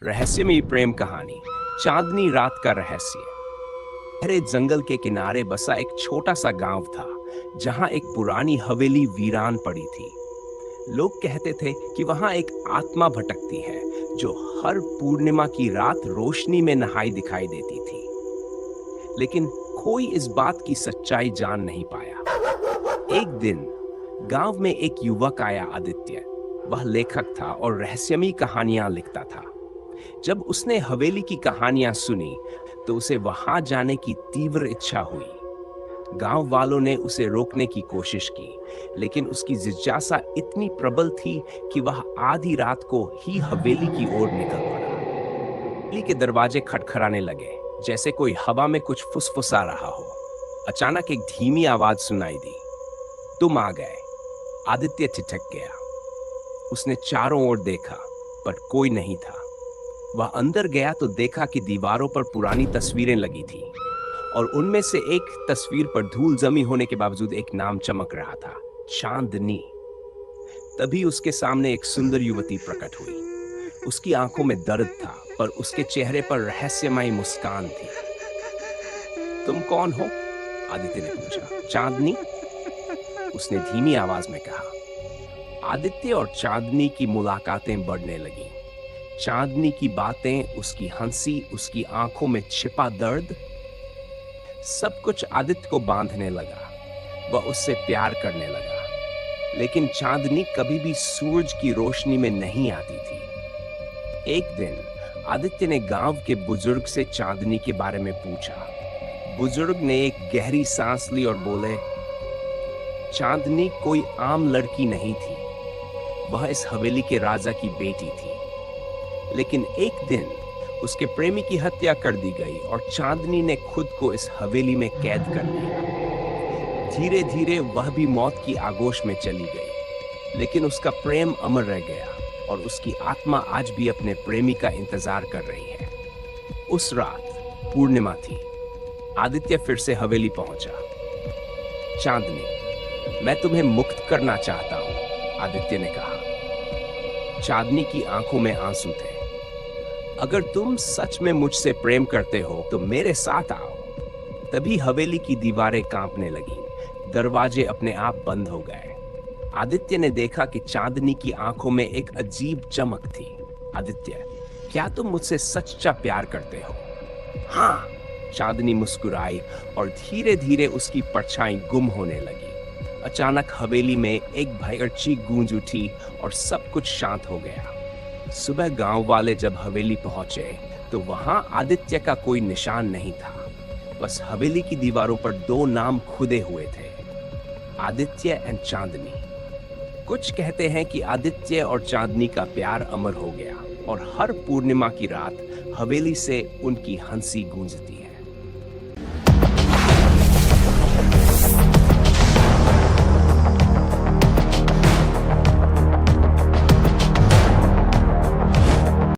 रहस्यमयी प्रेम कहानी चांदनी रात का रहस्य। गहरे जंगल के किनारे बसा एक छोटा सा गांव था जहां एक पुरानी हवेली वीरान पड़ी थी। लोग कहते थे कि वहां एक आत्मा भटकती है जो हर पूर्णिमा की रात रोशनी में नहाई दिखाई देती थी, लेकिन कोई इस बात की सच्चाई जान नहीं पाया। एक दिन गांव में एक युवक आया, आदित्य। वह लेखक था और रहस्यमयी कहानियां लिखता था। जब उसने हवेली की कहानियां सुनी तो उसे वहां जाने की तीव्र इच्छा हुई। गांव वालों ने उसे रोकने की कोशिश की, लेकिन उसकी जिज्ञासा इतनी प्रबल थी कि वह आधी रात को ही हवेली की ओर निकल पड़ा। हवेली के दरवाजे खटखटाने लगे, जैसे कोई हवा में कुछ फुसफुसा रहा हो। अचानक एक धीमी आवाज सुनाई दी, तुम आ गए। आदित्य ठिठक गया। उसने चारों ओर देखा, पर कोई नहीं था। वह अंदर गया तो देखा कि दीवारों पर पुरानी तस्वीरें लगी थी और उनमें से एक तस्वीर पर धूल जमी होने के बावजूद एक नाम चमक रहा था, चांदनी। तभी उसके सामने एक सुंदर युवती प्रकट हुई। उसकी आंखों में दर्द था, पर उसके चेहरे पर रहस्यमयी मुस्कान थी। तुम कौन हो? आदित्य ने पूछा। चांदनी, उसने धीमी आवाज में कहा। आदित्य और चांदनी की मुलाकातें बढ़ने लगीं। चांदनी की बातें, उसकी हंसी, उसकी आंखों में छिपा दर्द, सब कुछ आदित्य को बांधने लगा। वह उससे प्यार करने लगा, लेकिन चांदनी कभी भी सूरज की रोशनी में नहीं आती थी। एक दिन आदित्य ने गांव के बुजुर्ग से चांदनी के बारे में पूछा। बुजुर्ग ने एक गहरी सांस ली और बोले, चांदनी कोई आम लड़की नहीं थी। वह इस हवेली के राजा की बेटी थी। लेकिन एक दिन उसके प्रेमी की हत्या कर दी गई और चांदनी ने खुद को इस हवेली में कैद कर लिया। धीरे धीरे वह भी मौत की आगोश में चली गई, लेकिन उसका प्रेम अमर रह गया और उसकी आत्मा आज भी अपने प्रेमी का इंतजार कर रही है। उस रात पूर्णिमा थी। आदित्य फिर से हवेली पहुंचा। चांदनी, मैं तुम्हें मुक्त करना चाहता हूं, आदित्य ने कहा। चांदनी की आंखों में आंसू थे। अगर तुम सच में मुझसे प्रेम करते हो तो मेरे साथ आओ। तभी हवेली की दीवारें कांपने लगीं, दरवाजे अपने आप बंद हो गए। आदित्य ने देखा कि चांदनी की आंखों में एक अजीब चमक थी। आदित्य, क्या तुम मुझसे सच्चा प्यार करते हो? हाँ, चांदनी मुस्कुराई और धीरे धीरे उसकी परछाई गुम होने लगी। अचानक हवेली में एक भयंकर चीख गूंज उठी और सब कुछ शांत हो गया। सुबह गांव वाले जब हवेली पहुंचे तो वहां आदित्य का कोई निशान नहीं था। बस हवेली की दीवारों पर दो नाम खुदे हुए थे, आदित्य एंड चांदनी। कुछ कहते हैं कि आदित्य और चांदनी का प्यार अमर हो गया और हर पूर्णिमा की रात हवेली से उनकी हंसी गूंजती है।